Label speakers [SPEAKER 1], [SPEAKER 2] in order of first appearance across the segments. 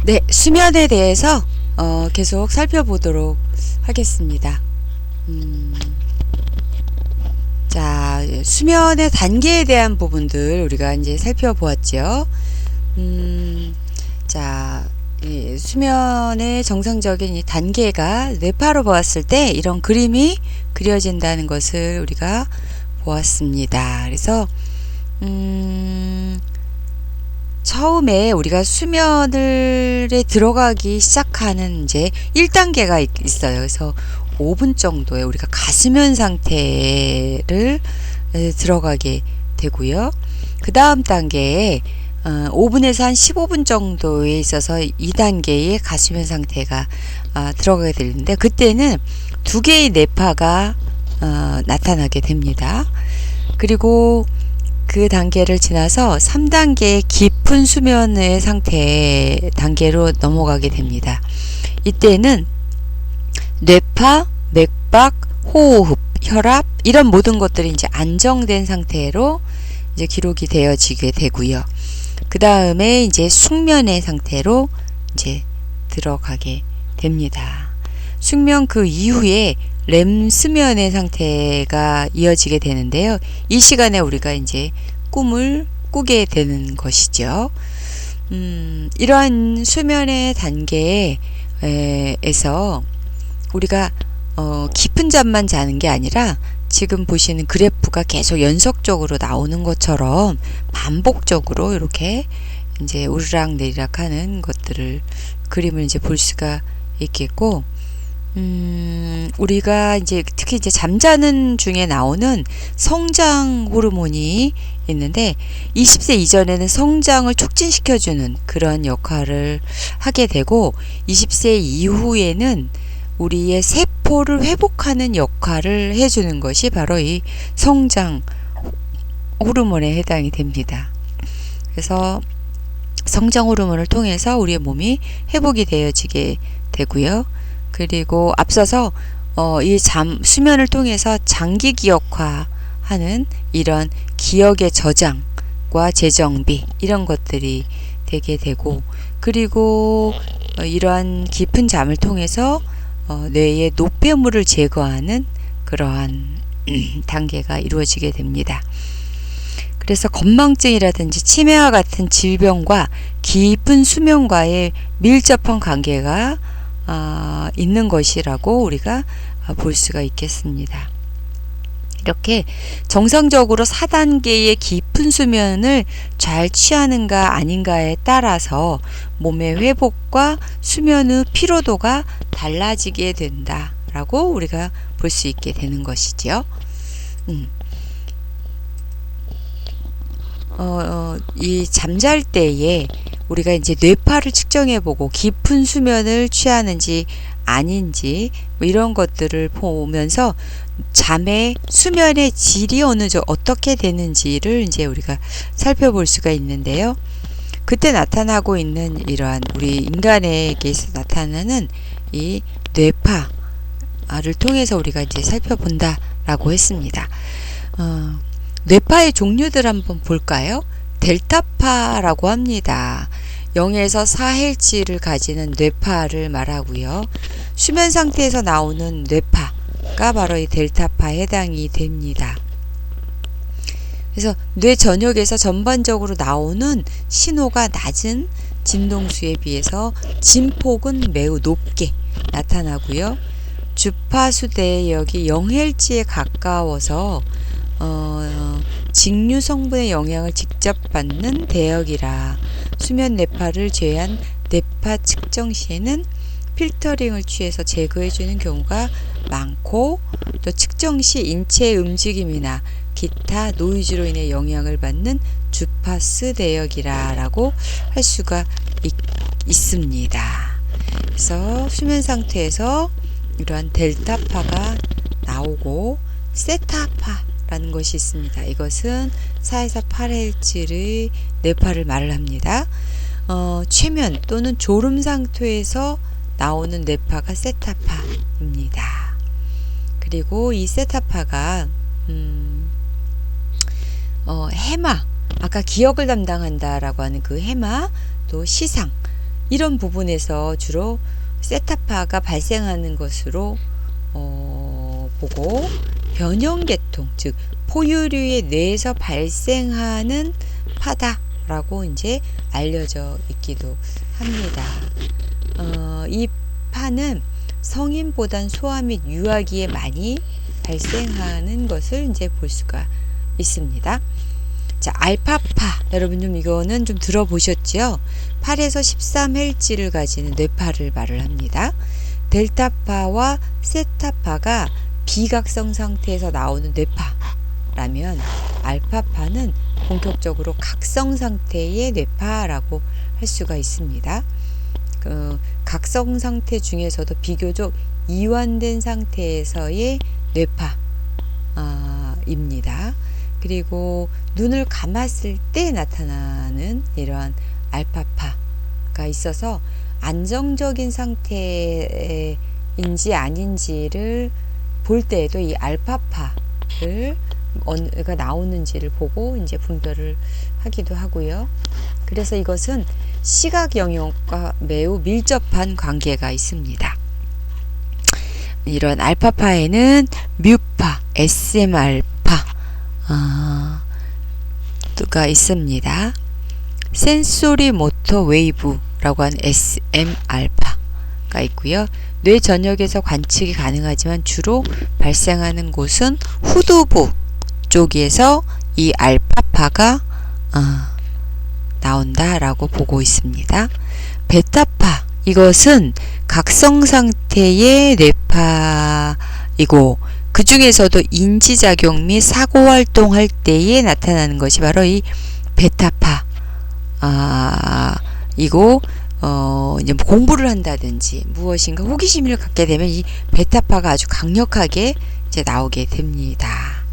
[SPEAKER 1] 네, 수면에 대해서 계속 살펴보도록 하겠습니다. 자, 수면의 단계에 대한 부분들 우리가 이제 살펴보았죠. 자, 이 수면의 정상적인 이 단계가 뇌파로 보았을 때 이런 그림이 그려진다는 것을 우리가 보았습니다. 그래서 처음에 우리가 수면에 들어가기 시작하는 이제 1단계가 있어요. 그래서 5분 정도에 우리가 가수면 상태를 들어가게 되고요. 그 다음 단계에 5분에서 한 15분 정도에 있어서 2단계의 가수면 상태가 들어가게 되는데, 그때는 두 개의 뇌파가 나타나게 됩니다. 그리고 그 단계를 지나서 3단계의 깊은 수면의 상태 단계로 넘어가게 됩니다. 이때는 뇌파, 맥박, 호흡, 혈압 이런 모든 것들이 이제 안정된 상태로 이제 기록이 되어지게 되고요. 그 다음에 이제 숙면의 상태로 이제 들어가게 됩니다. 숙면 그 이후에 렘 수면의 상태가 이어지게 되는데요. 이 시간에 우리가 이제 꿈을 꾸게 되는 것이죠. 이러한 수면의 단계에서 우리가 깊은 잠만 자는 게 아니라 지금 보시는 그래프가 계속 연속적으로 나오는 것처럼 반복적으로 이렇게 이제 오르락 내리락 하는 것들을 그림을 이제 볼 수가 있겠고, 우리가 이제 특히 이제 잠자는 중에 나오는 성장 호르몬이 있는데 20세 이전에는 성장을 촉진시켜주는 그런 역할을 하게 되고, 20세 이후에는 우리의 세포를 회복하는 역할을 해주는 것이 바로 이 성장 호르몬에 해당이 됩니다. 그래서 성장 호르몬을 통해서 우리의 몸이 회복이 되어지게 되고요. 그리고 앞서서 이 수면을 통해서 장기 기억화하는 이런 기억의 저장과 재정비 이런 것들이 되게 되고, 그리고 이러한 깊은 잠을 통해서 뇌의 노폐물을 제거하는 그러한 단계가 이루어지게 됩니다. 그래서 건망증이라든지 치매와 같은 질병과 깊은 수면과의 밀접한 관계가 있는 것이라고 우리가 볼 수가 있겠습니다. 이렇게 정상적으로 4단계의 깊은 수면을 잘 취하는가 아닌가에 따라서 몸의 회복과 수면 후 피로도가 달라지게 된다라고 우리가 볼 수 있게 되는 것이죠. 이 잠잘 때에 우리가 이제 뇌파를 측정해보고 깊은 수면을 취하는지 아닌지 뭐 이런 것들을 보면서 잠의 수면의 질이 어떻게 되는지를 이제 우리가 살펴볼 수가 있는데요. 그때 나타나고 있는 이러한 우리 인간에게서 나타나는 이 뇌파를 통해서 우리가 이제 살펴본다라고 했습니다. 뇌파의 종류들 한번 볼까요? 델타파라고 합니다. 0에서 4Hz를 가지는 뇌파를 말하고요. 수면 상태에서 나오는 뇌파가 바로 이 델타파에 해당이 됩니다. 그래서 뇌 전역에서 전반적으로 나오는 신호가 낮은 진동수에 비해서 진폭은 매우 높게 나타나고요. 주파수 대역이 0Hz에 가까워서 직류 성분의 영향을 직접 받는 대역이라 수면 뇌파를 제외한 뇌파 측정 시에는 필터링을 취해서 제거해주는 경우가 많고, 또 측정 시 인체의 움직임이나 기타 노이즈로 인해 영향을 받는 주파수 대역이라고 할 수가 있습니다. 그래서 수면 상태에서 이러한 델타파가 나오고 세타파라는 것이 있습니다. 이것은 4에서 8Hz의 뇌파를 말을 합니다. 최면 또는 졸음 상태에서 나오는 뇌파가 세타파입니다. 그리고 이 세타파가 해마, 아까 기억을 담당한다라고 하는 그 해마, 또 시상, 이런 부분에서 주로 세타파가 발생하는 것으로 보고, 변형계통, 즉 포유류의 뇌에서 발생하는 파다라고 이제 알려져 있기도 합니다. 이 파는 성인보단 소아 및 유아기에 많이 발생하는 것을 이제 볼 수가 있습니다. 자, 알파파, 여러분 좀 이거는 좀 들어보셨죠? 8에서 13Hz를 가지는 뇌파를 말을 합니다. 델타파와 세타파가 비각성 상태에서 나오는 뇌파라면, 알파파는 본격적으로 각성 상태의 뇌파라고 할 수가 있습니다. 각성 상태 중에서도 비교적 이완된 상태에서의 뇌파입니다. 그리고 눈을 감았을 때 나타나는 이러한 알파파가 있어서 안정적인 상태인지 아닌지를 볼 때에도 이 알파파를 어느가 나오는지를 보고 이제 분별을 하기도 하고요. 그래서 이것은 시각 영역과 매우 밀접한 관계가 있습니다. 이런 알파파에는 뮤파, SM알파 가 있습니다. 센소리 모터 웨이브라고 하는 SM알파가 있고요. 뇌 전역에서 관측이 가능하지만 주로 발생하는 곳은 후두부 쪽에서 이 알파파가 나온다라고 보고 있습니다. 베타파, 이것은 각성 상태의 뇌파이고, 그 중에서도 인지작용 및 사고활동할 때에 나타나는 것이 바로 이 베타파 이고, 이제 공부를 한다든지 무엇인가 호기심을 갖게 되면 이 베타파가 아주 강력하게 이제 나오게 됩니다.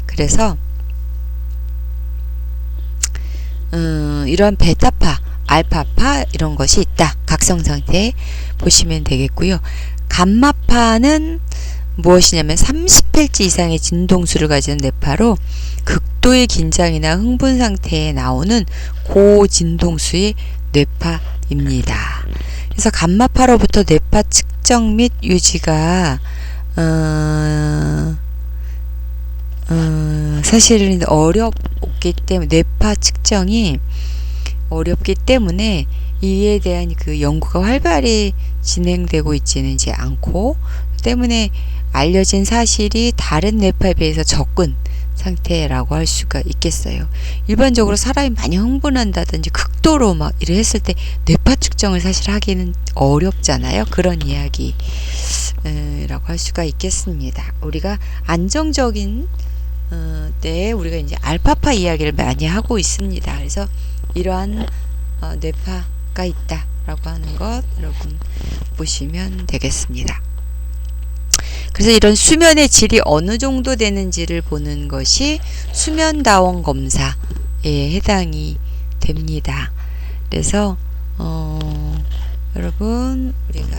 [SPEAKER 1] 그래서 이런 베타파, 알파파 이런 것이 있다. 각성 상태 보시면 되겠고요. 감마파는 무엇이냐면 30Hz 이상의 진동수를 가지는 뇌파로 극도의 긴장이나 흥분 상태에 나오는 고진동수의 뇌파입니다. 그래서 감마파로부터 뇌파 측정 및 유지가 사실은 어렵기 때문에, 뇌파 측정이 어렵기 때문에 이에 대한 그 연구가 활발히 진행되고 있지는 이제 않고, 때문에 알려진 사실이 다른 뇌파에 비해서 적은 상태라고 할 수가 있겠어요. 일반적으로 사람이 많이 흥분한다든지 극도로 막 이래 했을 때 뇌파 측정을 사실 하기는 어렵잖아요. 그런 이야기라고 할 수가 있겠습니다. 우리가 안정적인 때에 우리가 이제 알파파 이야기를 많이 하고 있습니다. 그래서 이러한 뇌파가 있다라고 하는 것 여러분 보시면 되겠습니다. 그래서 이런 수면의 질이 어느 정도 되는지를 보는 것이 수면다원 검사에 해당이 됩니다. 그래서 여러분 우리가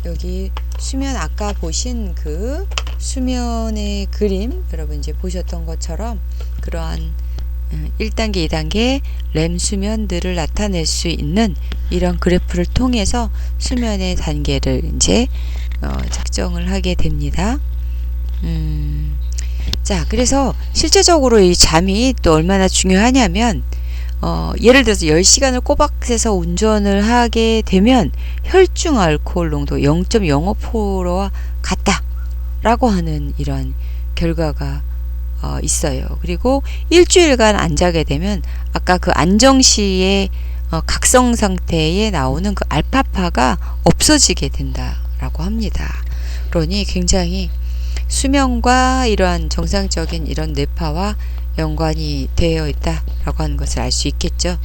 [SPEAKER 1] 여기 수면, 아까 보신 그 수면의 그림 여러분 이제 보셨던 것처럼 그러한 1단계, 2단계 렘 수면들을 나타낼 수 있는 이런 그래프를 통해서 수면의 단계를 이제 측정을 하게 됩니다. 자, 그래서 실제적으로 이 잠이 또 얼마나 중요하냐면, 예를 들어서 10시간을 꼬박 새서 운전을 하게 되면 혈중 알코올 농도 0.05%와 같다라고 하는 이런 결과가 있어요. 그리고 일주일간 안 자게 되면 아까 그 안정시의 각성 상태에 나오는 그 알파파가 없어지게 된다라고 합니다. 그러니 굉장히 수면과 이러한 정상적인 이런 뇌파와 연관이 되어 있다라고 하는 것을 알 수 있겠죠.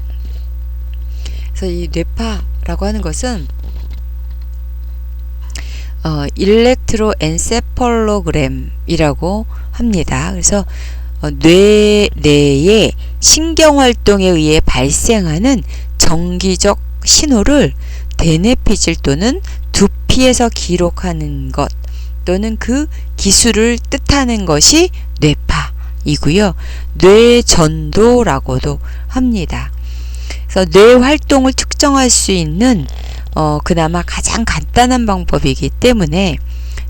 [SPEAKER 1] 그래서 이 뇌파라고 하는 것은 일렉트로엔세팔로그램이라고 합니다. 그래서 뇌 내의 신경활동에 의해 발생하는 정기적 신호를 대뇌피질 또는 두피에서 기록하는 것 또는 그 기술을 뜻하는 것이 뇌파이고요. 뇌전도라고도 합니다. 그래서 뇌 활동을 측정할 수 있는 그나마 가장 간단한 방법이기 때문에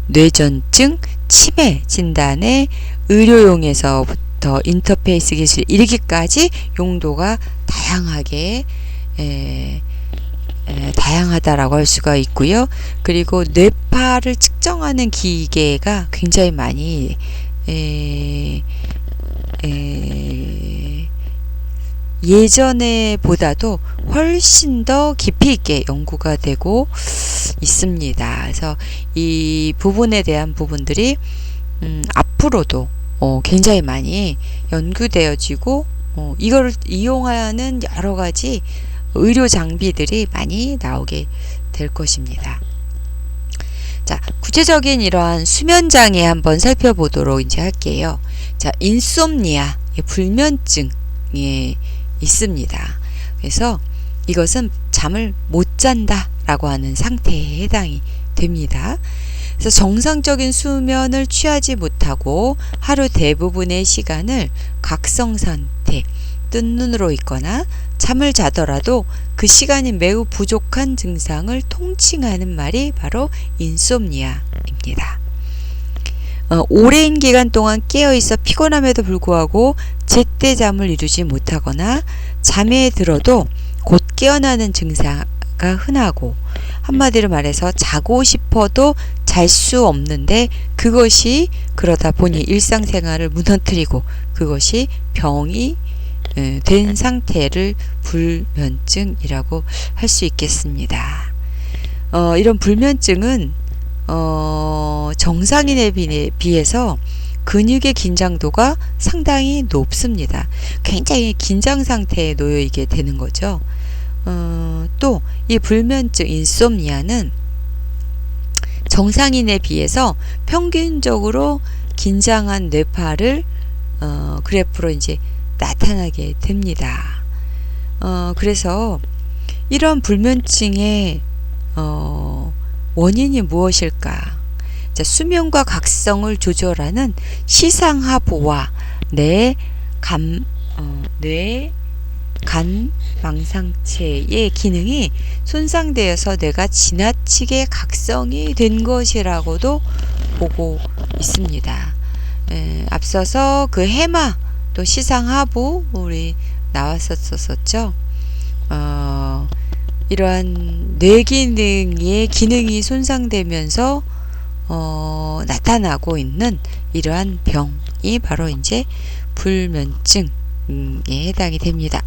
[SPEAKER 1] 뇌전증 치매 진단에 의료용에서부터 인터페이스 기술 이르기까지 용도가 다양하다라고 할 수가 있고요. 그리고 뇌파를 측정하는 기계가 굉장히 많이 예전에 보다도 훨씬 더 깊이 있게 연구가 되고 있습니다. 그래서 이 부분에 대한 부분들이 앞으로도 굉장히 많이 연구되어지고 이걸 이용하는 여러 가지 의료 장비들이 많이 나오게 될 것입니다. 자, 구체적인 이러한 수면 장애 한번 살펴보도록 이제 할게요. 자, 인솜니아, 불면증이 있습니다. 그래서 이것은 잠을 못 잔다라고 하는 상태에 해당이 됩니다. 그래서 정상적인 수면을 취하지 못하고 하루 대부분의 시간을 각성 상태, 뜬 눈으로 있거나 잠을 자더라도 그 시간이 매우 부족한 증상을 통칭하는 말이 바로 인솜니아입니다. 오랜 기간 동안 깨어있어 피곤함에도 불구하고 제때 잠을 이루지 못하거나 잠에 들어도 곧 깨어나는 증상가 흔하고, 한마디로 말해서 자고 싶어도 잘 수 없는데 그것이 그러다 보니 일상생활을 무너뜨리고 그것이 병이 된 상태를 불면증이라고 할 수 있겠습니다. 이런 불면증은 정상인에 비해서 근육의 긴장도가 상당히 높습니다. 굉장히 긴장 상태에 놓여 있게 되는 거죠. 또 이 불면증 인솜니아는 정상인에 비해서 평균적으로 긴장한 뇌파를 그래프로 이제 나타나게 됩니다. 그래서 이런 불면증의 원인이 무엇일까? 자, 수면과 각성을 조절하는 시상하부와 간 망상체의 기능이 손상되어서 뇌가 지나치게 각성이 된 것이라고도 보고 있습니다. 앞서서 그 해마 또 시상하부 우리 나왔었었죠. 이러한 뇌 기능의 기능이 손상되면서 나타나고 있는 이러한 병이 바로 이제 불면증에 해당이 됩니다.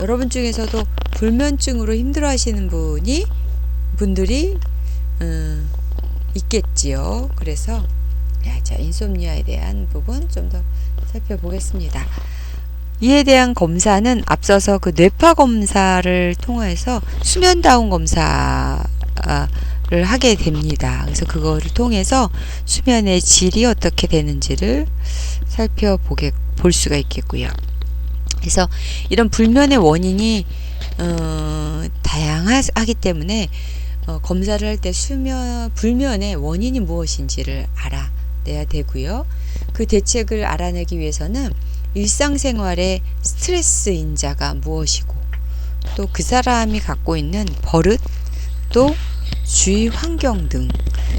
[SPEAKER 1] 여러분 중에서도 불면증으로 힘들어하시는 분들이 있겠지요. 그래서 자, 인솜니아에 대한 부분 좀 더 살펴보겠습니다. 이에 대한 검사는 앞서서 그 뇌파 검사를 통해서 수면다운 검사를 하게 됩니다. 그래서 그거를 통해서 수면의 질이 어떻게 되는지를 볼 수가 있겠고요. 그래서 이런 불면의 원인이 다양하기 때문에 검사를 할 때 불면의 원인이 무엇인지를 알아내야 되고요. 그 대책을 알아내기 위해서는 일상생활의 스트레스 인자가 무엇이고, 또 그 사람이 갖고 있는 버릇, 또 주위 환경 등,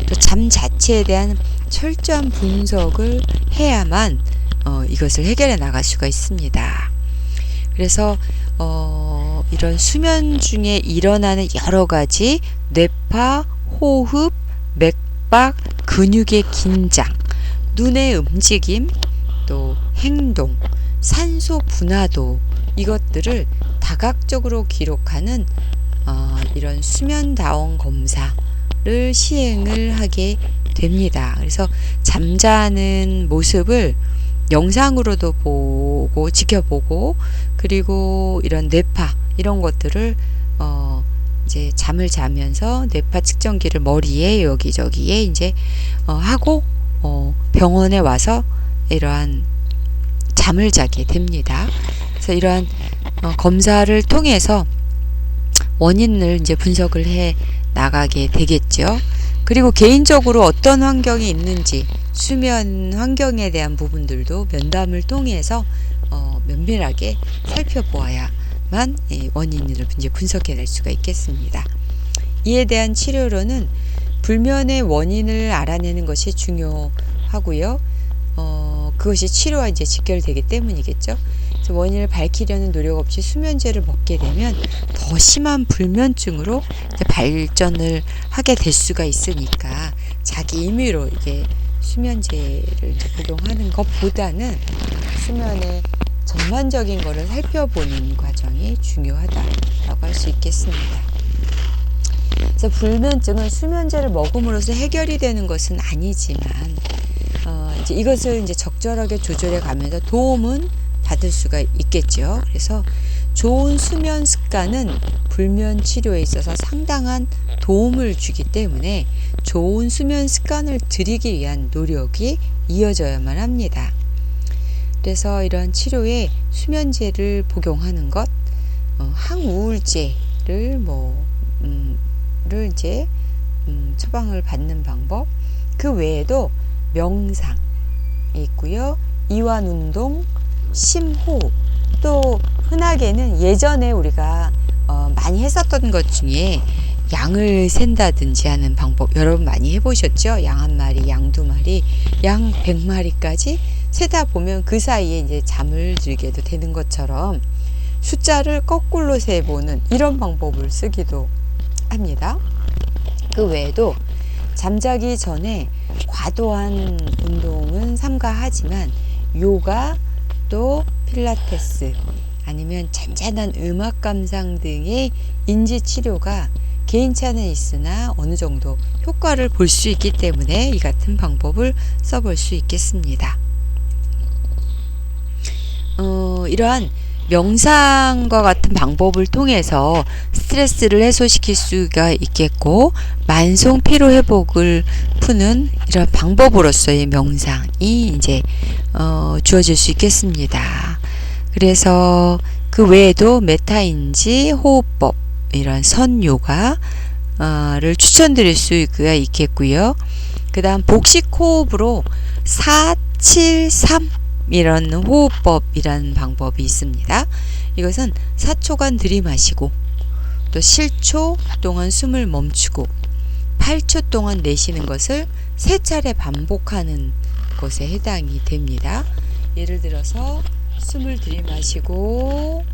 [SPEAKER 1] 또 잠 자체에 대한 철저한 분석을 해야만 이것을 해결해 나갈 수가 있습니다. 그래서 이런 수면 중에 일어나는 여러 가지 뇌파, 호흡, 맥박, 근육의 긴장, 눈의 움직임, 또 행동, 산소 분화도, 이것들을 다각적으로 기록하는 이런 수면다운 검사를 시행을 하게 됩니다. 그래서 잠자는 모습을 영상으로도 보고 지켜보고, 그리고 이런 뇌파 이런 것들을 이제 잠을 자면서 뇌파 측정기를 머리에 여기저기에 이제 하고 병원에 와서 이러한 잠을 자게 됩니다. 그래서 이러한 검사를 통해서 원인을 이제 분석을 해 나가게 되겠죠. 그리고 개인적으로 어떤 환경이 있는지 수면 환경에 대한 부분들도 면담을 통해서 면밀하게 살펴보아야 해야만 원인을 이제 분석해낼 수가 있겠습니다. 이에 대한 치료로는 불면의 원인을 알아내는 것이 중요하고요. 그것이 치료와 이제 직결되기 때문이겠죠. 그래서 원인을 밝히려는 노력 없이 수면제를 먹게 되면 더 심한 불면증으로 이제 발전을 하게 될 수가 있으니까 자기 임의로 이게 수면제를 이제 복용하는 것보다는 수면의 전반적인 거를 살펴보는 과정이 중요하다라고 할 수 있겠습니다. 그래서 불면증은 수면제를 먹음으로써 해결이 되는 것은 아니지만 이제 이것을 이제 적절하게 조절해 가면서 도움은 받을 수가 있겠죠. 그래서 좋은 수면 습관은 불면 치료에 있어서 상당한 도움을 주기 때문에 좋은 수면 습관을 들이기 위한 노력이 이어져야만 합니다. 그래서 이런 치료에 수면제를 복용하는 것, 항우울제를 를 이제 처방을 받는 방법, 그 외에도 명상이 있고요. 이완운동, 심호흡, 또 흔하게는 예전에 우리가 많이 했었던 것 중에 양을 샌다든지 하는 방법 여러분 많이 해보셨죠? 양 한 마리, 양 두 마리, 양 100마리까지 세다 보면 그 사이에 이제 잠을 들게도 되는 것처럼 숫자를 거꾸로 세보는 이런 방법을 쓰기도 합니다. 그 외에도 잠자기 전에 과도한 운동은 삼가하지만 요가, 또 필라테스, 아니면 잔잔한 음악 감상 등의 인지 치료가 개인차는 있으나 어느 정도 효과를 볼 수 있기 때문에 이 같은 방법을 써볼 수 있겠습니다. 이러한 명상과 같은 방법을 통해서 스트레스를 해소시킬 수가 있겠고, 만성 피로 회복을 푸는 이런 방법으로서의 명상이 이제 주어질 수 있겠습니다. 그래서 그 외에도 메타인지, 호흡법, 이런 선요가를 추천드릴 수가 있겠고요. 그 다음 복식 호흡으로 473 이런 호흡법이라는 방법이 있습니다. 이것은 4초간 들이마시고 또 7초 동안 숨을 멈추고 8초 동안 내쉬는 것을 3차례 반복하는 것에 해당이 됩니다. 예를 들어서 숨을 들이마시고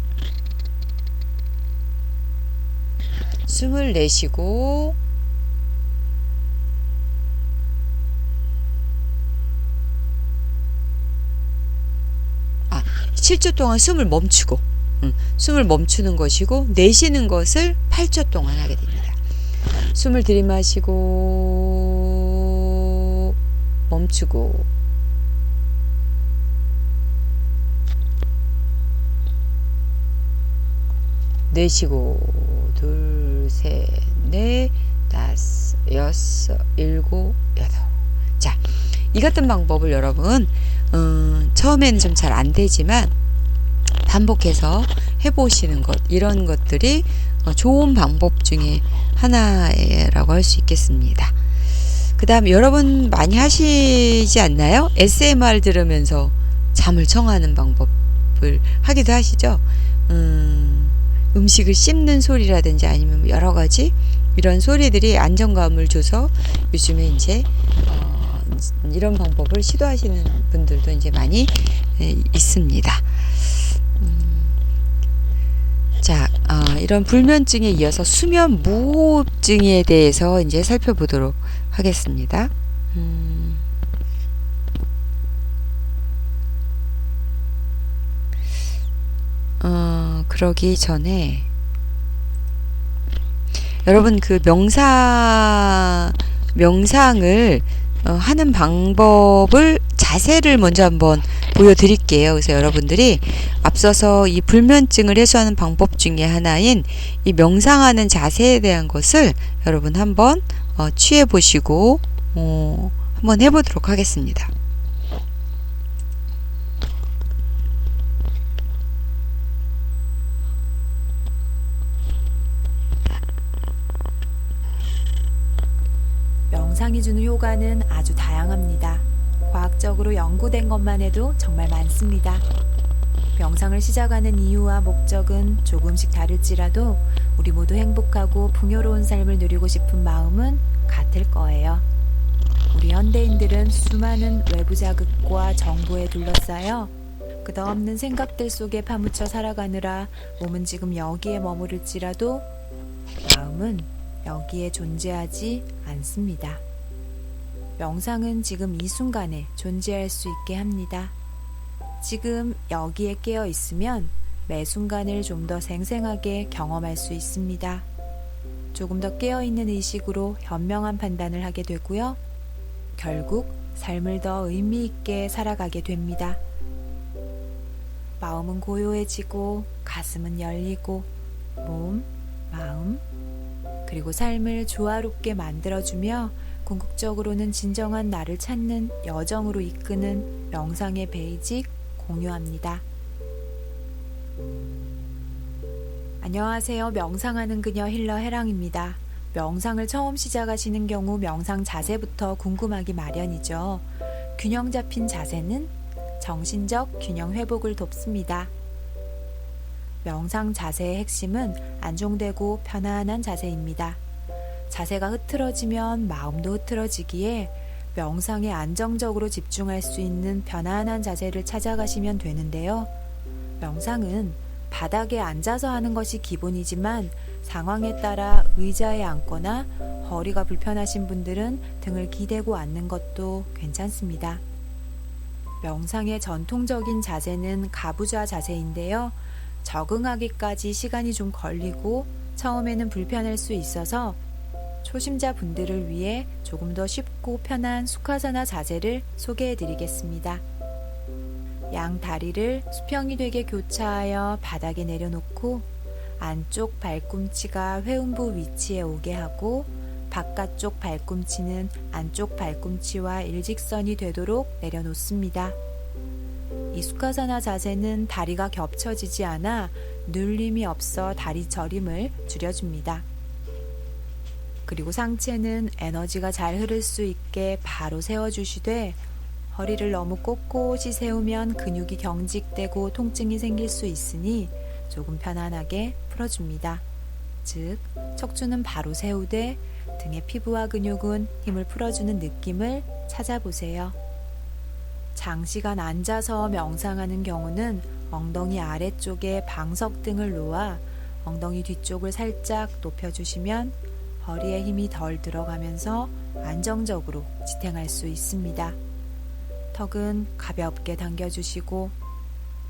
[SPEAKER 1] 숨을 내쉬고 7초 동안 숨을 멈추고 숨을 멈추는 것이고, 내쉬는 것을 8초 동안 하게 됩니다. 숨을 들이마시고 멈추고 내쉬고 둘, 셋, 넷, 다섯, 여섯, 일곱, 여덟. 자, 이 같은 방법을 여러분 처음에는 좀 잘 안 되지만 반복해서 해보시는 것, 이런 것들이 좋은 방법 중에 하나라고 할 수 있겠습니다. 그 다음 여러분 많이 하시지 않나요? ASMR 들으면서 잠을 청하는 방법을 하기도 하시죠? 음식을 씹는 소리라든지 아니면 여러 가지 이런 소리들이 안정감을 줘서 요즘에 이제 이런 방법을 시도하시는 분들도 이제 많이 있습니다. 자, 이런 불면증에 이어서 수면 무호흡증에 대해서 이제 살펴보도록 하겠습니다. 그러기 전에 여러분 그 명상을 하는 방법을 자세를 먼저 한번 보여드릴게요. 그래서 여러분들이 앞서서 이 불면증을 해소하는 방법 중에 하나인 이 명상하는 자세에 대한 것을 여러분 한번 취해 보시고 한번 해보도록 하겠습니다.
[SPEAKER 2] 명상이 주는 효과는 아주 다양합니다. 과학적으로 연구된 것만 해도 정말 많습니다. 명상을 시작하는 이유와 목적은 조금씩 다를지라도 우리 모두 행복하고 풍요로운 삶을 누리고 싶은 마음은 같을 거예요. 우리 현대인들은 수많은 외부 자극과 정보에 둘러싸여 끝없는 생각들 속에 파묻혀 살아가느라 몸은 지금 여기에 머무를지라도 마음은 여기에 존재하지 않습니다. 명상은 지금 이 순간에 존재할 수 있게 합니다. 지금 여기에 깨어 있으면 매 순간을 좀 더 생생하게 경험할 수 있습니다. 조금 더 깨어 있는 의식으로 현명한 판단을 하게 되고요. 결국 삶을 더 의미 있게 살아가게 됩니다. 마음은 고요해지고 가슴은 열리고 몸, 마음, 그리고 삶을 조화롭게 만들어주며 궁극적으로는 진정한 나를 찾는 여정으로 이끄는 명상의 베이직 공유합니다. 안녕하세요. 명상하는 그녀 힐러 해랑입니다. 명상을 처음 시작하시는 경우 명상 자세부터 궁금하기 마련이죠. 균형 잡힌 자세는 정신적 균형 회복을 돕습니다. 명상 자세의 핵심은 안정되고 편안한 자세입니다. 자세가 흐트러지면 마음도 흐트러지기에 명상에 안정적으로 집중할 수 있는 편안한 자세를 찾아가시면 되는데요. 명상은 바닥에 앉아서 하는 것이 기본이지만 상황에 따라 의자에 앉거나 허리가 불편하신 분들은 등을 기대고 앉는 것도 괜찮습니다. 명상의 전통적인 자세는 가부좌 자세인데요. 적응하기까지 시간이 좀 걸리고 처음에는 불편할 수 있어서 초심자 분들을 위해 조금 더 쉽고 편한 수카사나 자세를 소개해 드리겠습니다. 양 다리를 수평이 되게 교차하여 바닥에 내려놓고 안쪽 발꿈치가 회음부 위치에 오게 하고 바깥쪽 발꿈치는 안쪽 발꿈치와 일직선이 되도록 내려놓습니다. 이 수카사나 자세는 다리가 겹쳐지지 않아 눌림이 없어 다리 저림을 줄여줍니다. 그리고 상체는 에너지가 잘 흐를 수 있게 바로 세워주시되 허리를 너무 꼿꼿이 세우면 근육이 경직되고 통증이 생길 수 있으니 조금 편안하게 풀어줍니다. 즉, 척추는 바로 세우되 등의 피부와 근육은 힘을 풀어주는 느낌을 찾아보세요. 장시간 앉아서 명상하는 경우는 엉덩이 아래쪽에 방석 등을 놓아 엉덩이 뒤쪽을 살짝 높여주시면 허리에 힘이 덜 들어가면서 안정적으로 지탱할 수 있습니다. 턱은 가볍게 당겨주시고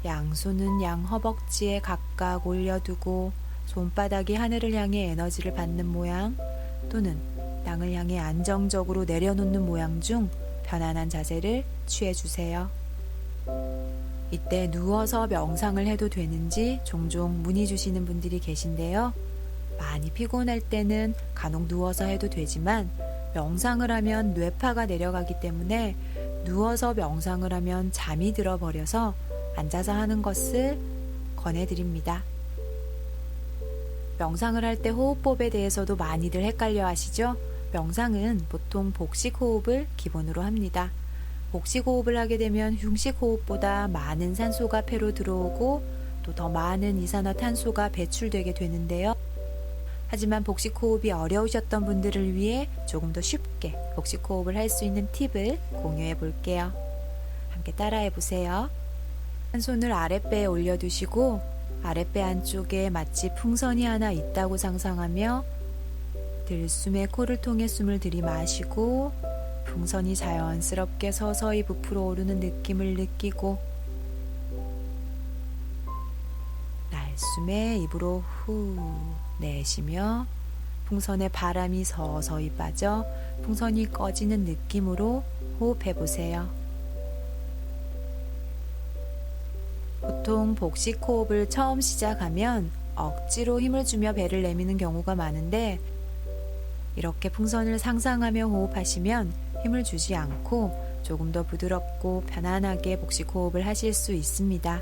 [SPEAKER 2] 양손은 양 허벅지에 각각 올려두고 손바닥이 하늘을 향해 에너지를 받는 모양 또는 땅을 향해 안정적으로 내려놓는 모양 중 편안한 자세를 취해주세요. 이때 누워서 명상을 해도 되는지 종종 문의 주시는 분들이 계신데요. 많이 피곤할 때는 간혹 누워서 해도 되지만 명상을 하면 뇌파가 내려가기 때문에 누워서 명상을 하면 잠이 들어버려서 앉아서 하는 것을 권해드립니다. 명상을 할 때 호흡법에 대해서도 많이들 헷갈려 하시죠? 명상은 보통 복식 호흡을 기본으로 합니다. 복식 호흡을 하게 되면 흉식 호흡보다 많은 산소가 폐로 들어오고 또 더 많은 이산화탄소가 배출되게 되는데요. 하지만 복식 호흡이 어려우셨던 분들을 위해 조금 더 쉽게 복식 호흡을 할 수 있는 팁을 공유해 볼게요. 함께 따라해 보세요. 한 손을 아랫배에 올려두시고 아랫배 안쪽에 마치 풍선이 하나 있다고 상상하며 들숨에 코를 통해 숨을 들이마시고 풍선이 자연스럽게 서서히 부풀어 오르는 느낌을 느끼고 날숨에 입으로 후 내쉬며 풍선에 바람이 서서히 빠져 풍선이 꺼지는 느낌으로 호흡해 보세요. 보통 복식 호흡을 처음 시작하면 억지로 힘을 주며 배를 내미는 경우가 많은데 이렇게 풍선을 상상하며 호흡하시면 힘을 주지 않고 조금 더 부드럽고 편안하게 복식 호흡을 하실 수 있습니다.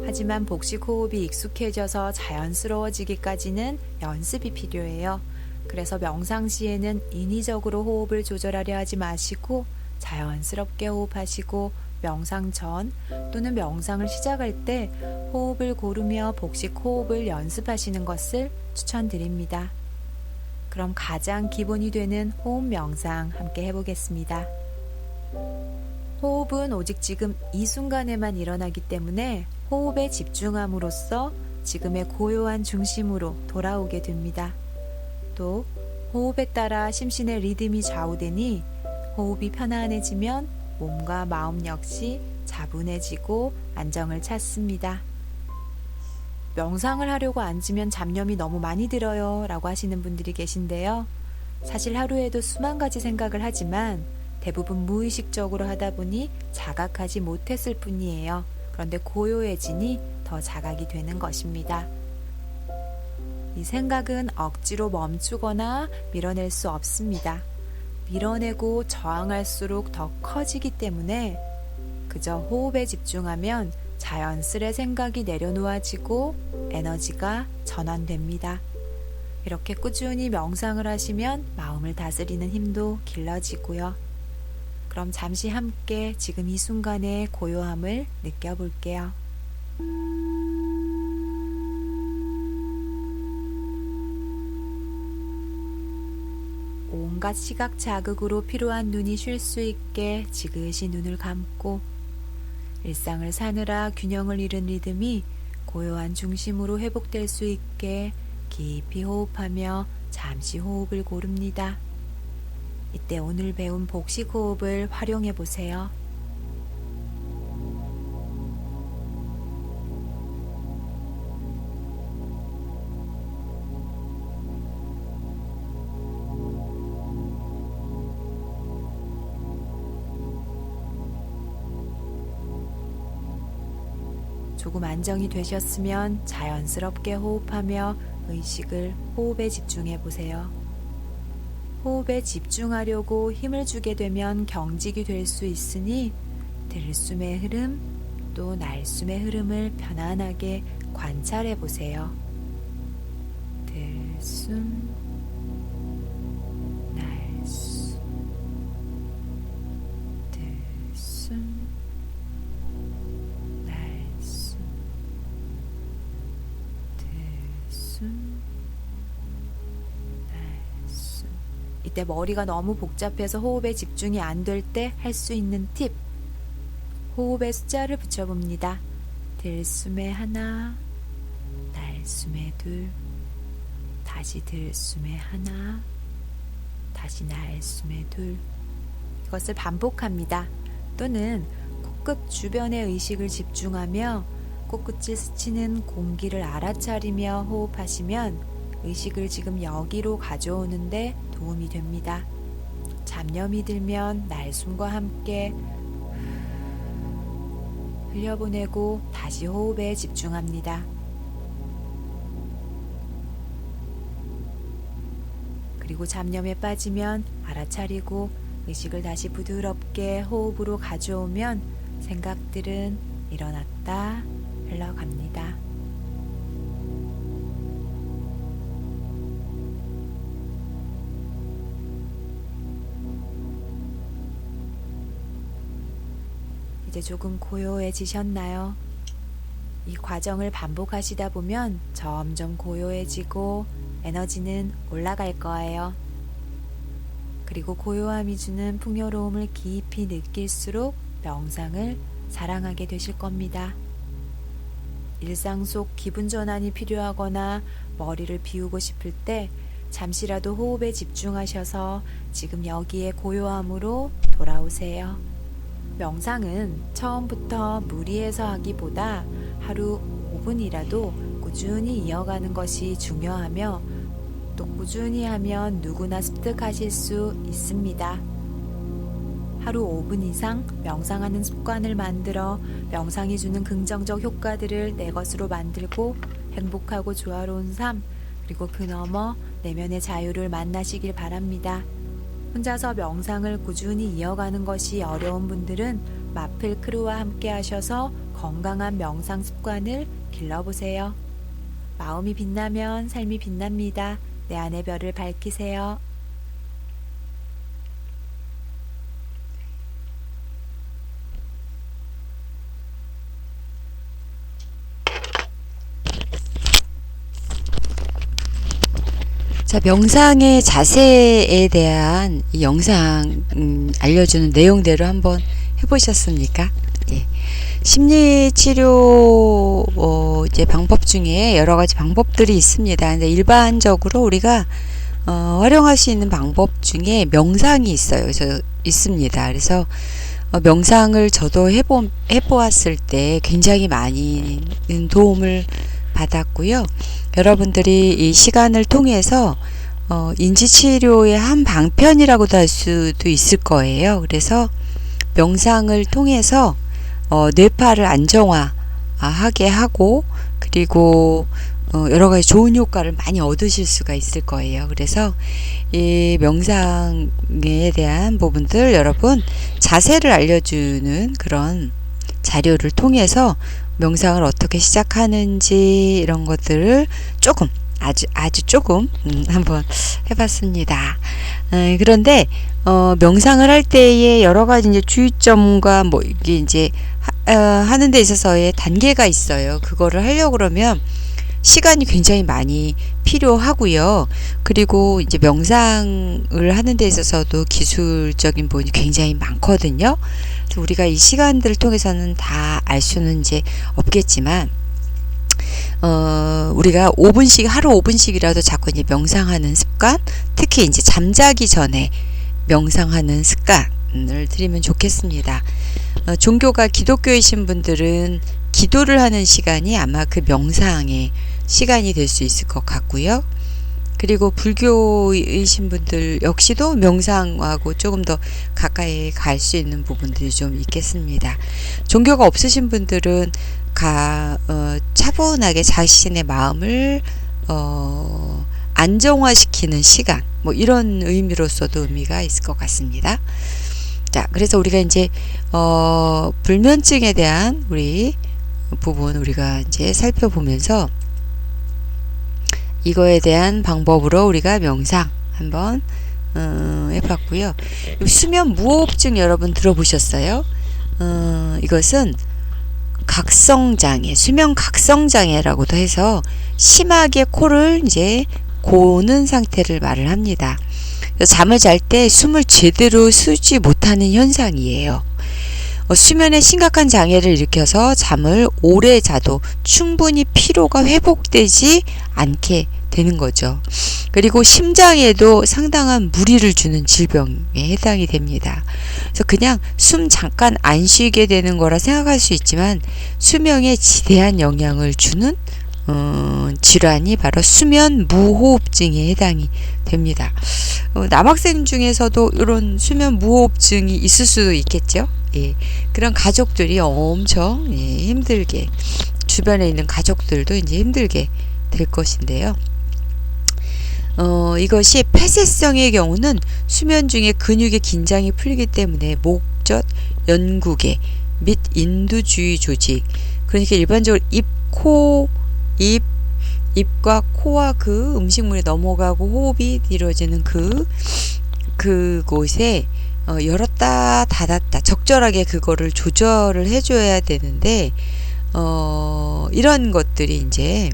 [SPEAKER 2] 하지만 복식 호흡이 익숙해져서 자연스러워지기까지는 연습이 필요해요. 그래서 명상 시에는 인위적으로 호흡을 조절하려 하지 마시고 자연스럽게 호흡하시고 명상 전 또는 명상을 시작할 때 호흡을 고르며 복식 호흡을 연습하시는 것을 추천드립니다. 그럼 가장 기본이 되는 호흡 명상 함께 해보겠습니다. 호흡은 오직 지금 이 순간에만 일어나기 때문에 호흡에 집중함으로써 지금의 고요한 중심으로 돌아오게 됩니다. 또 호흡에 따라 심신의 리듬이 좌우되니 호흡이 편안해지면 몸과 마음 역시 차분해지고 안정을 찾습니다. 명상을 하려고 앉으면 잡념이 너무 많이 들어요 라고 하시는 분들이 계신데요. 사실 하루에도 수만 가지 생각을 하지만 대부분 무의식적으로 하다 보니 자각하지 못했을 뿐이에요. 그런데 고요해지니 더 자각이 되는 것입니다. 이 생각은 억지로 멈추거나 밀어낼 수 없습니다. 밀어내고 저항할수록 더 커지기 때문에 그저 호흡에 집중하면 자연스레 생각이 내려놓아지고 에너지가 전환됩니다. 이렇게 꾸준히 명상을 하시면 마음을 다스리는 힘도 길러지고요. 그럼 잠시 함께 지금 이 순간의 고요함을 느껴볼게요. 온갖 시각 자극으로 피로한 눈이 쉴 수 있게 지그시 눈을 감고 일상을 사느라 균형을 잃은 리듬이 고요한 중심으로 회복될 수 있게 깊이 호흡하며 잠시 호흡을 고릅니다. 이때 오늘 배운 복식 호흡을 활용해 보세요. 조금 안정이 되셨으면 자연스럽게 호흡하며 의식을 호흡에 집중해 보세요. 호흡에 집중하려고 힘을 주게 되면 경직이 될 수 있으니 들숨의 흐름 또 날숨의 흐름을 편안하게 관찰해 보세요. 들숨, 날숨, 들숨, 날숨, 들숨, 날숨. 이때 머리가 너무 복잡해서 호흡에 집중이 안 될 때 할 수 있는 팁. 호흡에 숫자를 붙여봅니다. 들숨에 하나, 날숨에 둘, 다시 들숨에 하나, 다시 날숨에 둘. 이것을 반복합니다. 또는 코끝 주변의 의식을 집중하며 코끝을 스치는 공기를 알아차리며 호흡하시면 의식을 지금 여기로 가져오는데 도움이 됩니다. 잡념이 들면 날숨과 함께 흘려보내고 다시 호흡에 집중합니다. 그리고 잡념에 빠지면 알아차리고 의식을 다시 부드럽게 호흡으로 가져오면 생각들은 일어났다 흘러갑니다. 이제 조금 고요해지셨나요? 이 과정을 반복하시다 보면 점점 고요해지고 에너지는 올라갈 거예요. 그리고 고요함이 주는 풍요로움을 깊이 느낄수록 명상을 사랑하게 되실 겁니다. 일상 속 기분 전환이 필요하거나 머리를 비우고 싶을 때 잠시라도 호흡에 집중하셔서 지금 여기에 고요함으로 돌아오세요. 명상은 처음부터 무리해서 하기보다 하루 5분이라도 꾸준히 이어가는 것이 중요하며 또 꾸준히 하면 누구나 습득하실 수 있습니다. 하루 5분 이상 명상하는 습관을 만들어 명상이 주는 긍정적 효과들을 내 것으로 만들고 행복하고 조화로운 삶 그리고 그 너머 내면의 자유를 만나시길 바랍니다. 혼자서 명상을 꾸준히 이어가는 것이 어려운 분들은 마플 크루와 함께 하셔서 건강한 명상 습관을 길러보세요. 마음이 빛나면 삶이 빛납니다. 내 안의 별을 밝히세요.
[SPEAKER 1] 자, 명상의 자세에 대한 이 영상 알려주는 내용대로 한번 해보셨습니까? 예. 심리치료 이제 방법 중에 여러 가지 방법들이 있습니다. 근데 일반적으로 우리가 활용할 수 있는 방법 중에 명상이 있습니다. 그래서 명상을 저도 해보았을 때 굉장히 많이 도움을 받았고요. 여러분들이 이 시간을 통해서 인지치료의 한 방편이라고도 할 수도 있을 거예요. 그래서 명상을 통해서 뇌파를 안정화하게 하고, 그리고 여러 가지 좋은 효과를 많이 얻으실 수가 있을 거예요. 그래서 이 명상에 대한 부분들, 여러분 자세를 알려주는 그런 자료를 통해서 명상을 어떻게 시작하는지 이런 것들을 조금 아주 조금 한번 해봤습니다. 그런데 명상을 할 때에 여러 가지 이제 주의점과 뭐 이게 이제 하는 데 있어서의 단계가 있어요. 그거를 하려고 그러면 시간이 굉장히 많이 필요하고요. 그리고 이제 명상을 하는 데 있어서도 기술적인 부분이 굉장히 많거든요. 그래서 우리가 이 시간들을 통해서는 다 알 수는 이제 없겠지만, 우리가 5분씩, 하루 5분씩이라도 자꾸 이제 명상하는 습관, 특히 이제 잠자기 전에 명상하는 습관을 들이면 좋겠습니다. 종교가 기독교이신 분들은 기도를 하는 시간이 아마 그 명상의 시간이 될 수 있을 것 같고요. 그리고 불교이신 분들 역시도 명상하고 조금 더 가까이 갈 수 있는 부분들이 좀 있겠습니다. 종교가 없으신 분들은 차분하게 자신의 마음을 안정화시키는 시간, 뭐 이런 의미로서도 의미가 있을 것 같습니다. 자, 그래서 우리가 이제 불면증에 대한 부분 우리가 이제 살펴보면서 이거에 대한 방법으로 우리가 명상 한번 해봤고요. 수면 무호흡증 여러분 들어보셨어요? 이것은 각성장애, 수면 각성장애라고도 해서 심하게 코를 이제 고는 상태를 말을 합니다. 잠을 잘 때 숨을 제대로 쉬지 못하는 현상이에요. 수면에 심각한 장애를 일으켜서 잠을 오래 자도 충분히 피로가 회복되지 않게 되는 거죠. 그리고 심장에도 상당한 무리를 주는 질병에 해당이 됩니다. 그래서 그냥 숨 잠깐 안 쉬게 되는 거라 생각할 수 있지만 수명에 지대한 영향을 주는 질환이 바로 수면 무호흡증에 해당이 됩니다. 남학생 중에서도 이런 수면 무호흡증이 있을 수도 있겠죠. 예, 그런 가족들이 엄청 힘들게, 주변에 있는 가족들도 이제 힘들게 될 것인데요. 이것이 폐쇄성의 경우는 수면 중에 근육의 긴장이 풀리기 때문에 목젖, 연구개 및 인두주의 조직, 그러니까 일반적으로 입과 코와 그 음식물에 넘어가고 호흡이 이루어지는 그곳에 열었다 닫았다 적절하게 그거를 조절을 해줘야 되는데, 이런 것들이 이제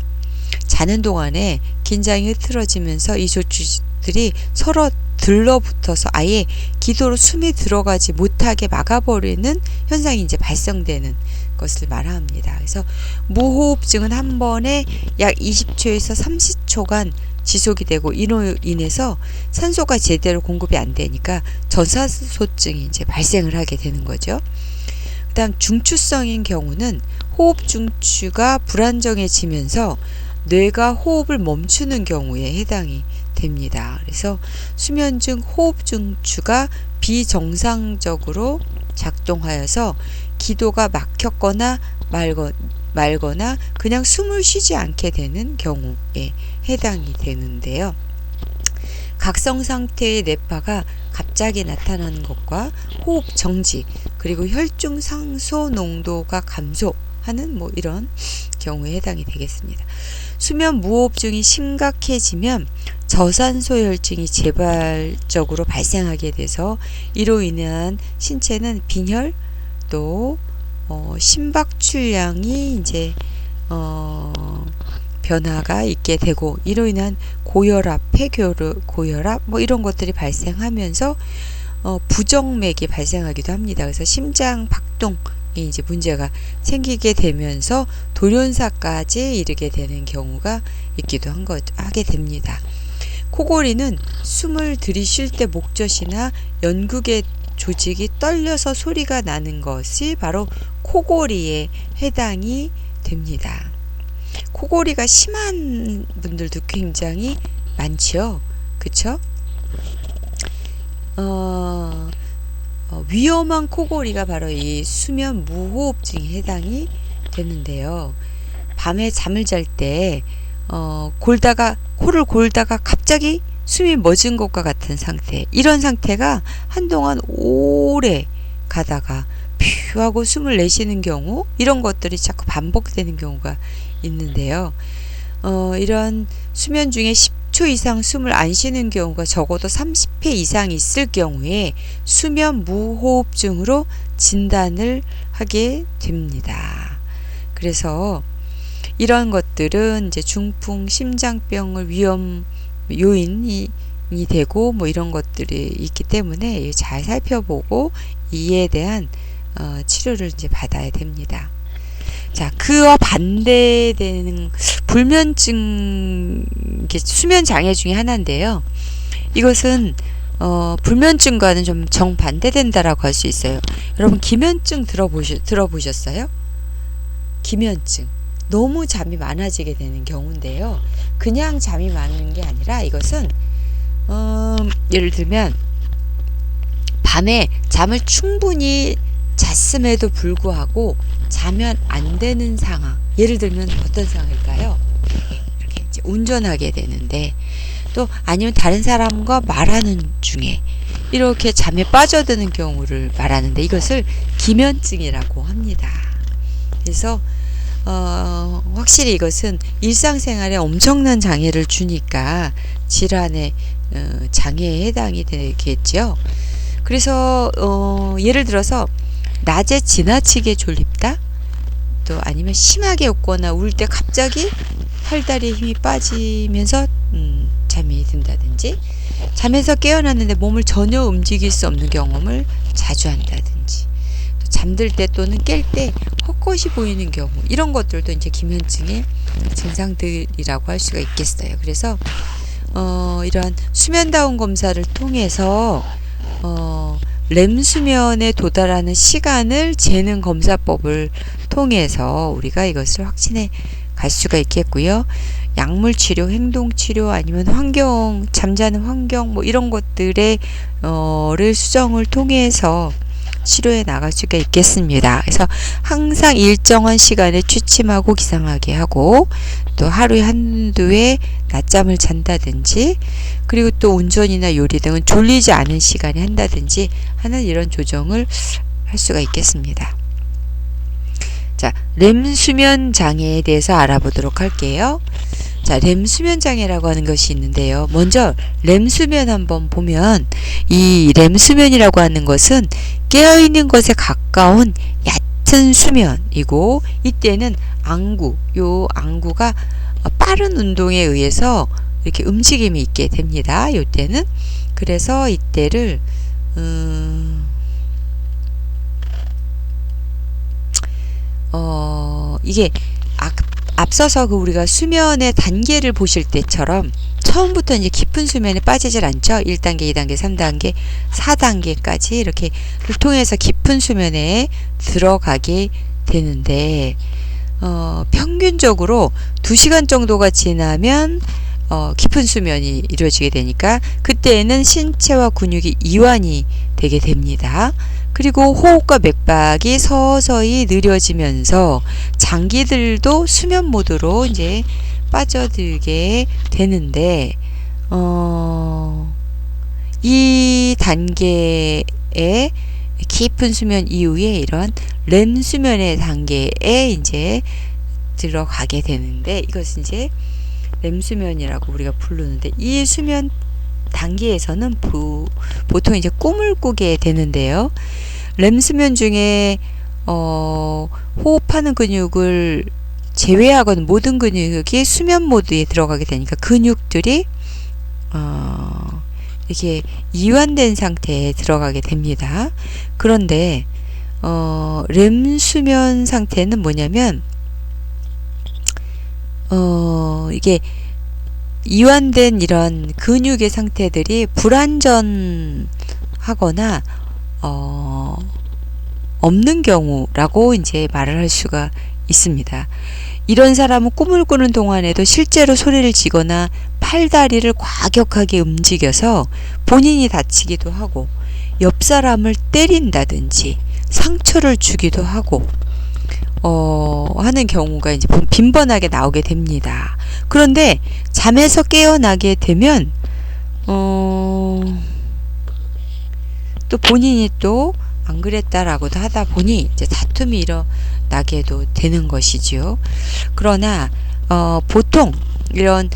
[SPEAKER 1] 자는 동안에 긴장이 흐트러지면서 이 조직들이 서로 들러붙어서 아예 기도로 숨이 들어가지 못하게 막아버리는 현상이 이제 발생되는 것을 말합니다. 그래서 무호흡증은 한 번에 약 20초에서 30초간 지속이 되고, 이로 인해서 산소가 제대로 공급이 안 되니까 저산소증이 이제 발생을 하게 되는 거죠. 그 다음 중추성인 경우는 호흡 중추가 불안정해지면서 뇌가 호흡을 멈추는 경우에 해당이 됩니다. 그래서 수면 중 호흡 중추가 비정상적으로 작동하여서 기도가 막혔거나 말거나 그냥 숨을 쉬지 않게 되는 경우에 해당이 되는데요. 각성 상태의 뇌파가 갑자기 나타나는 것과 호흡 정지, 그리고 혈중 산소 농도가 감소하는 뭐 이런 경우에 해당이 되겠습니다. 수면 무호흡증이 심각해지면 저산소혈증이 재발적으로 발생하게 돼서 이로 인한 신체는 빈혈, 또 심박출량이 이제 변화가 있게 되고 이로 인한 고혈압, 고혈압 뭐 이런 것들이 발생하면서 부정맥이 발생하기도 합니다. 그래서 심장 박동이 이제 문제가 생기게 되면서 돌연사까지 이르게 되는 경우가 있기도 하게 됩니다. 코골이는 숨을 들이쉴 때 목젖이나 연극의 조직이 떨려서 소리가 나는 것이 바로 코골이에 해당이 됩니다. 코골이가 심한 분들도 굉장히 많지요. 그쵸? 위험한 코골이가 바로 이 수면 무호흡증에 해당이 되는데요. 밤에 잠을 잘 때 코를 골다가 갑자기 숨이 멎은 것과 같은 상태, 이런 상태가 한동안 오래 가다가 퓨 하고 숨을 내쉬는 경우, 이런 것들이 자꾸 반복되는 경우가 있는데요. 이런 수면 중에 10초 이상 숨을 안 쉬는 경우가 적어도 30회 이상 있을 경우에 수면 무호흡증으로 진단을 하게 됩니다. 그래서 이런 것들은 이제 중풍, 심장병을 위험 요인이 되고 뭐 이런 것들이 있기 때문에 잘 살펴보고 이에 대한 치료를 이제 받아야 됩니다. 자, 그와 반대되는 불면증, 수면 장애 중에 하나인데요. 이것은 불면증과는 좀 정반대된다라고 할 수 있어요. 여러분, 기면증 들어보셨어요? 기면증. 너무 잠이 많아지게 되는 경우인데요. 그냥 잠이 많은 게 아니라 이것은 예를 들면 밤에 잠을 충분히 잤음에도 불구하고 자면 안 되는 상황. 예를 들면 어떤 상황일까요? 이렇게 이제 운전하게 되는데, 또 아니면 다른 사람과 말하는 중에 이렇게 잠에 빠져드는 경우를 말하는데, 이것을 기면증이라고 합니다. 그래서 확실히 이것은 일상생활에 엄청난 장애를 주니까 질환의 장애에 해당이 되겠죠. 그래서 예를 들어서 낮에 지나치게 졸립다, 또 아니면 심하게 웃거나 울 때 갑자기 팔다리에 힘이 빠지면서 잠이 든다든지, 잠에서 깨어났는데 몸을 전혀 움직일 수 없는 경험을 자주 한다든지, 또 잠들 때 또는 깰 때 헛것이 보이는 경우, 이런 것들도 이제 기면증의 증상들이라고 할 수가 있겠어요. 그래서 이러한 수면다운 검사를 통해서 렘 수면에 도달하는 시간을 재는 검사법을 통해서 우리가 이것을 확진해 갈 수가 있겠고요. 약물 치료, 행동 치료, 아니면 환경, 잠자는 환경 뭐 이런 것들의 를 수정을 통해서 치료해 나갈 수가 있겠습니다. 그래서 항상 일정한 시간에 취침하고 기상하게 하고, 또 하루에 한두 회 낮잠을 잔다든지, 그리고 또 운전이나 요리 등은 졸리지 않은 시간에 한다든지 하는 이런 조정을 할 수가 있겠습니다. 자, 렘 수면 장애에 대해서 알아보도록 할게요. 자, 렘 수면 장애라고 하는 것이 있는데요. 먼저 렘 수면 한번 보면, 이 렘 수면이라고 하는 것은 깨어있는 것에 가까운 얕은 수면이고, 이때는 요 안구가 빠른 운동에 의해서 이렇게 움직임이 있게 됩니다. 이때는. 그래서 이때를 이게 앞서서 우리가 수면의 단계를 보실 때처럼 처음부터 이제 깊은 수면에 빠지질 않죠. 1단계, 2단계, 3단계, 4단계까지 이렇게를 통해서 깊은 수면에 들어가게 되는데, 평균적으로 2시간 정도가 지나면 깊은 수면이 이루어지게 되니까 그때는 신체와 근육이 이완이 되게 됩니다. 그리고 호흡과 맥박이 서서히 느려지면서 장기들도 수면 모드로 이제 빠져들게 되는데, 이 단계의 깊은 수면 이후에 이런 렘 수면의 단계에 이제 들어가게 되는데, 이것은 이제 렘 수면이라고 우리가 부르는데, 이 수면 단계에서는 보통 이제 꿈을 꾸게 되는데요. 렘 수면 중에 호흡하는 근육을 제외하고는 모든 근육이 수면 모드에 들어가게 되니까 근육들이 이렇게 이완된 상태에 들어가게 됩니다. 그런데 렘 수면 상태는 뭐냐면 이게 이완된 이런 근육의 상태들이 불완전하거나 없는 경우라고 이제 말을 할 수가 있습니다. 이런 사람은 꿈을 꾸는 동안에도 실제로 소리를 지거나 팔다리를 과격하게 움직여서 본인이 다치기도 하고 옆 사람을 때린다든지 상처를 주기도 하고 하는 경우가 이제 빈번하게 나오게 됩니다. 그런데 잠에서 깨어나게 되면 또 본인이 또 안 그랬다라고도 하다 보니 이제 다툼이 일어나게도 되는 것이지요. 그러나 보통 이러한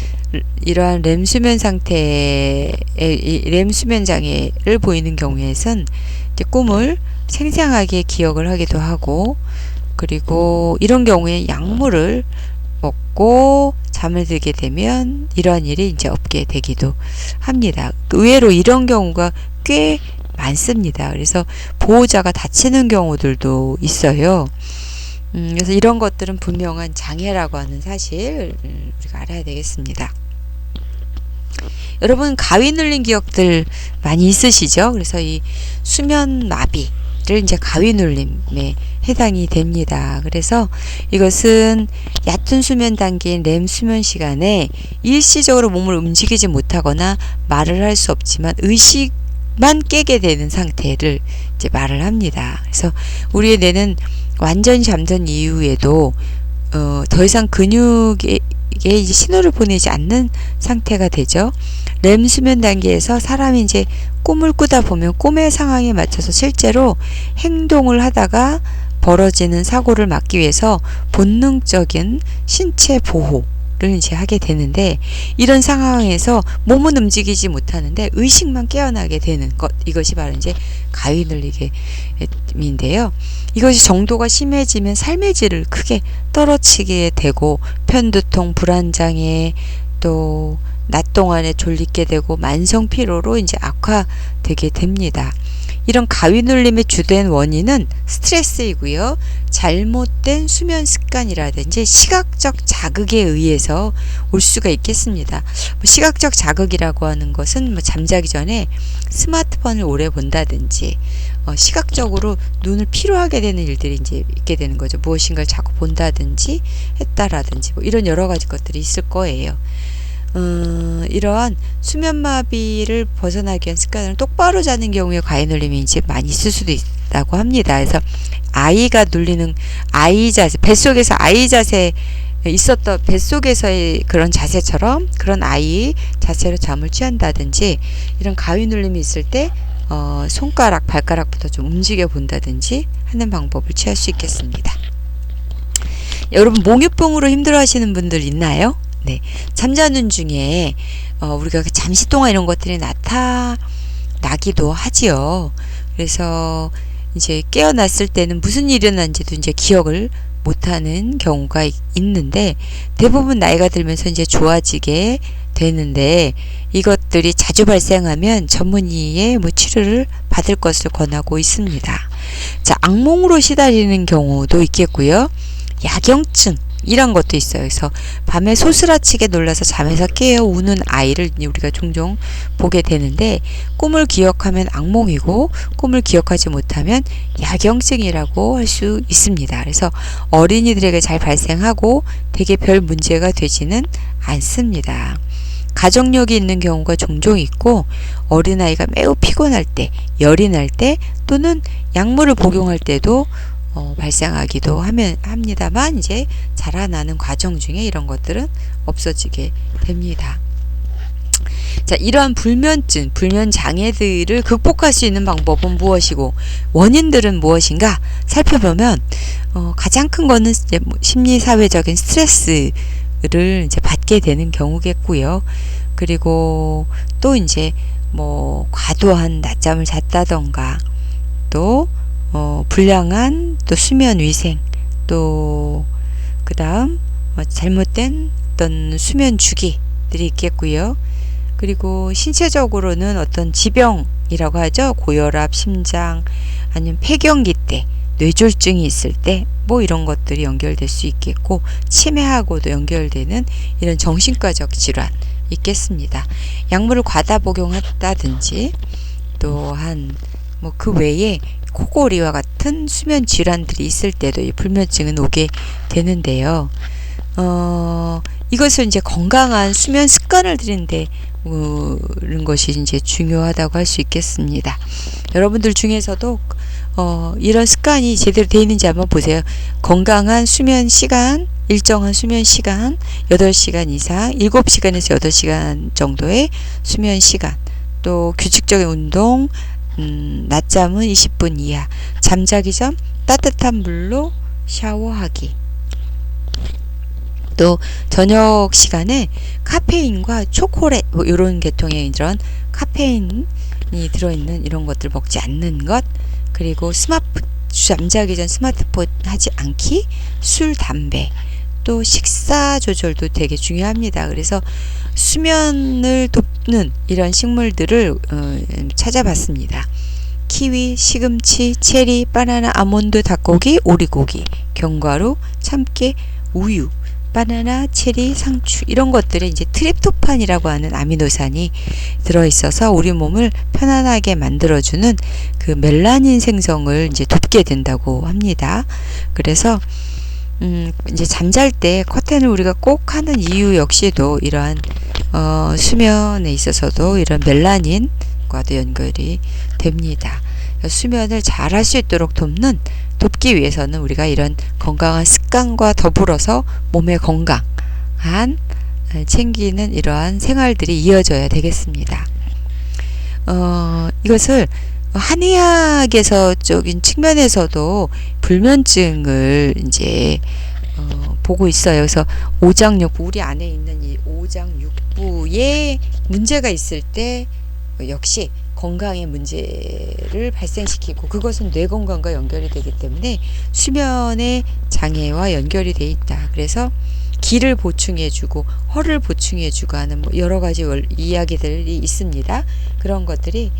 [SPEAKER 1] 렘 수면 상태의 렘 수면 장애를 보이는 경우에선 이제 꿈을 생생하게 기억을 하기도 하고, 그리고 이런 경우에 약물을 먹고 잠을 들게 되면 이러한 일이 이제 없게 되기도 합니다. 의외로 이런 경우가 꽤 많습니다. 그래서 보호자가 다치는 경우들도 있어요. 그래서 이런 것들은 분명한 장애라고 하는 사실 우리가 알아야 되겠습니다. 여러분 가위 눌린 기억들 많이 있으시죠? 그래서 이 수면 마비를 이제 가위 눌림에 해당이 됩니다. 그래서 이것은 얕은 수면 단계인 렘 수면 시간에 일시적으로 몸을 움직이지 못하거나 말을 할 수 없지만 의식만 깨게 되는 상태를 이제 말을 합니다. 그래서 우리의 뇌는 완전히 잠든 이후에도 더 이상 근육에 이제 신호를 보내지 않는 상태가 되죠. 렘 수면 단계에서 사람이 이제 꿈을 꾸다 보면 꿈의 상황에 맞춰서 실제로 행동을 하다가 벌어지는 사고를 막기 위해서 본능적인 신체 보호를 이제 하게 되는데, 이런 상황에서 몸은 움직이지 못하는데 의식만 깨어나게 되는 것, 이것이 바로 이제 가위 눌리기인데요. 이것이 정도가 심해지면 삶의 질을 크게 떨어지게 되고 편두통, 불안장애, 또 낮 동안에 졸리게 되고 만성 피로로 이제 악화되게 됩니다. 이런 가위 눌림의 주된 원인은 스트레스이고요. 잘못된 수면 습관이라든지 시각적 자극에 의해서 올 수가 있겠습니다. 시각적 자극이라고 하는 것은 잠자기 전에 스마트폰을 오래 본다든지 시각적으로 눈을 피로하게 되는 일들이 이제 있게 되는 거죠. 무엇인가를 자꾸 본다든지 했다라든지 이런 여러 가지 것들이 있을 거예요. 이러한 수면마비를 벗어나기 위한 습관을 똑바로 자는 경우에 가위 눌림이 이제 많이 있을 수도 있다고 합니다. 그래서 아이가 눌리는 아이 자세, 뱃속에서 아이 자세 있었던 뱃속에서의 그런 자세처럼 그런 아이 자세로 잠을 취한다든지, 이런 가위 눌림이 있을 때 손가락, 발가락부터 좀 움직여 본다든지 하는 방법을 취할 수 있겠습니다. 여러분 몽유병으로 힘들어 하시는 분들 있나요? 네, 잠자는 중에 우리가 잠시 동안 이런 것들이 나타나기도 하지요. 그래서 이제 깨어났을 때는 무슨 일이 일어난지도 이제 기억을 못하는 경우가 있는데, 대부분 나이가 들면서 이제 좋아지게 되는데, 이것들이 자주 발생하면 전문의의 치료를 받을 것을 권하고 있습니다. 자, 악몽으로 시달리는 경우도 있겠고요. 야경증 이런 것도 있어요. 그래서 밤에 소스라치게 놀라서 잠에서 깨어 우는 아이를 우리가 종종 보게 되는데, 꿈을 기억하면 악몽이고 꿈을 기억하지 못하면 야경증이라고 할 수 있습니다. 그래서 어린이들에게 잘 발생하고 되게 별 문제가 되지는 않습니다. 가족력이 있는 경우가 종종 있고, 어린아이가 매우 피곤할 때, 열이 날 때 또는 약물을 복용할 때도 발생하기도 합니다만, 이제 자라나는 과정 중에 이런 것들은 없어지게 됩니다. 자, 이러한 불면증, 불면 장애들을 극복할 수 있는 방법은 무엇이고 원인들은 무엇인가 살펴보면 가장 큰 거는 이제 심리 사회적인 스트레스를 이제 받게 되는 경우겠고요. 그리고 또 이제 과도한 낮잠을 잤다던가, 또 불량한 또 수면 위생, 또 그다음 잘못된 어떤 수면 주기들이 있겠고요. 그리고 신체적으로는 어떤 지병이라고 하죠. 고혈압, 심장, 아니면 폐경기 때, 뇌졸중이 있을 때 뭐 이런 것들이 연결될 수 있겠고, 치매하고도 연결되는 이런 정신과적 질환 있겠습니다. 약물을 과다 복용했다든지 또한 뭐 그 외에 코골이와 같은 수면 질환들이 있을 때도 이 불면증은 오게 되는데요. 이것을 이제 건강한 수면 습관을 들이는데 그런 것이 이제 중요하다고 할 수 있겠습니다. 여러분들 중에서도 이런 습관이 제대로 되어 있는지 한번 보세요. 건강한 수면 시간, 일정한 수면 시간, 8시간 이상, 7시간에서 8시간 정도의 수면 시간, 또 규칙적인 운동, 낮잠은 20분 이하, 잠자기 전 따뜻한 물로 샤워하기, 또 저녁 시간에 카페인과 초콜릿 이런 계통의 이런 카페인이 들어있는 이런 것들 먹지 않는 것, 그리고 잠자기 전 스마트폰 하지 않기, 술, 담배, 또 식사 조절도 되게 중요합니다. 그래서 수면을 돕는 이런 식물들을 찾아봤습니다. 키위, 시금치, 체리, 바나나, 아몬드, 닭고기, 오리고기, 견과류, 참깨, 우유, 바나나, 체리, 상추 이런 것들에 이제 트립토판이라고 하는 아미노산이 들어있어서 우리 몸을 편안하게 만들어주는 그 멜라닌 생성을 이제 돕게 된다고 합니다. 그래서 이제 잠잘 때 커튼을 우리가 꼭 하는 이유 역시도 이러한 수면에 있어서도 이런 멜라닌과도 연결이 됩니다. 수면을 잘 할 수 있도록 돕기 위해서는 우리가 이런 건강한 습관과 더불어서 몸의 건강한 챙기는 이러한 생활들이 이어져야 되겠습니다. 이것을 한의학에서적인 측면에서도 불면증을 이제 보고 있어요. 그래서 오장육부, 우리 안에 있는 이 오장육부에 문제가 있을 때 역시 건강의 문제를 발생시키고, 그것은 뇌 건강과 연결이 되기 때문에 수면의 장애와 연결이 돼 있다. 그래서 기를 보충해주고 혈을 보충해주고 하는 뭐 여러 가지 이야기들이 있습니다. 그런 것들이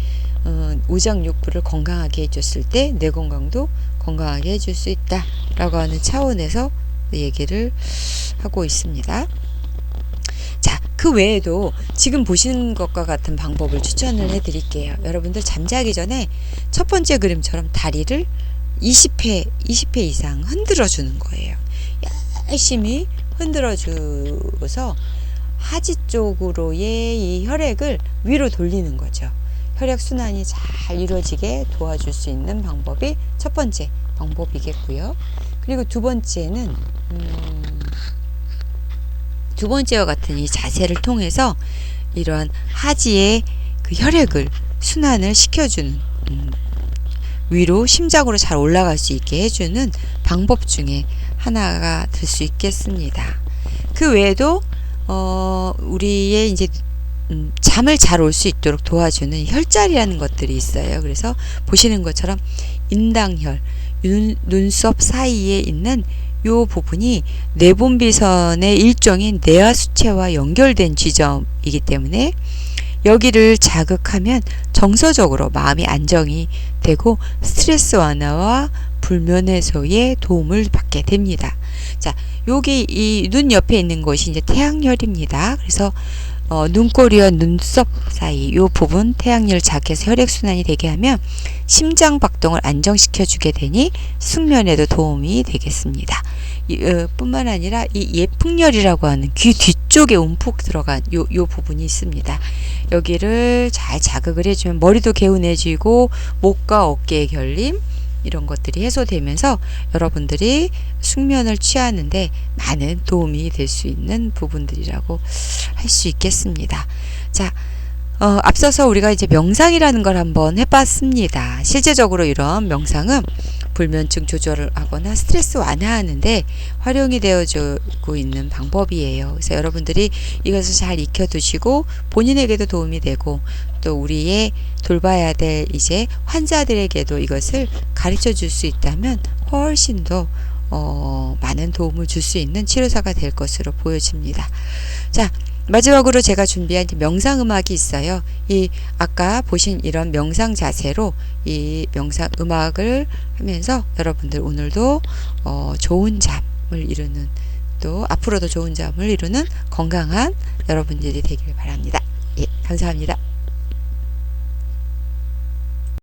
[SPEAKER 1] 오장육부를 건강하게 해줬을 때 뇌 건강도 건강하게 해줄 수 있다라고 하는 차원에서 얘기를 하고 있습니다. 자, 그 외에도 지금 보시는 것과 같은 방법을 추천을 해드릴게요. 여러분들 잠자기 전에 첫 번째 그림처럼 다리를 20회 이상 흔들어 주는 거예요. 열심히 흔들어 줘서 하지 쪽으로의 이 혈액을 위로 돌리는 거죠. 혈액 순환이 잘 이루어지게 도와줄 수 있는 방법이 첫 번째 방법이겠고요. 그리고 두 번째는 두 번째와 같은 이 자세를 통해서 이러한 하지의 그 혈액을 순환을 시켜주는, 위로 심장으로 잘 올라갈 수 있게 해주는 방법 중에 하나가 될 수 있겠습니다. 그 외에도 우리의 이제 잠을 잘 올 수 있도록 도와주는 혈자리라는 것들이 있어요. 그래서 보시는 것처럼 인당혈, 눈썹 사이에 있는 요 부분이 내분비선의 일종인 뇌하수체와 연결된 지점이기 때문에 여기를 자극하면 정서적으로 마음이 안정이 되고 스트레스 완화와 불면 해소에 도움을 받게 됩니다. 자, 여기 이 눈 옆에 있는 것이 이제 태양혈입니다. 그래서 눈꼬리와 눈썹 사이 이 부분 태양열 자극해서 혈액순환이 되게 하면 심장 박동을 안정시켜 주게 되니 숙면에도 도움이 되겠습니다. 뿐만 아니라 이 예풍열이라고 하는 귀 뒤쪽에 움푹 들어간 요 부분이 있습니다. 여기를 잘 자극을 해주면 머리도 개운해지고 목과 어깨의 결림 이런 것들이 해소되면서 여러분들이 숙면을 취하는데 많은 도움이 될 수 있는 부분들이라고 할 수 있겠습니다. 자, 앞서서 우리가 이제 명상이라는 걸 한번 해봤습니다. 실제적으로 이런 명상은 불면증 조절을 하거나 스트레스 완화하는데 활용이 되어주고 있는 방법이에요. 그래서 여러분들이 이것을 잘 익혀두시고 본인에게도 도움이 되고 또 우리의 돌봐야 될 이제 환자들에게도 이것을 가르쳐 줄 수 있다면 훨씬 더 많은 도움을 줄 수 있는 치료사가 될 것으로 보여집니다. 자, 마지막으로 제가 준비한 명상 음악이 있어요. 이 아까 보신 이런 명상 자세로 이 명상 음악을 하면서 여러분들 오늘도 좋은 잠을 이루는, 또 앞으로도 좋은 잠을 이루는 건강한 여러분들이 되길 바랍니다. 예, 감사합니다.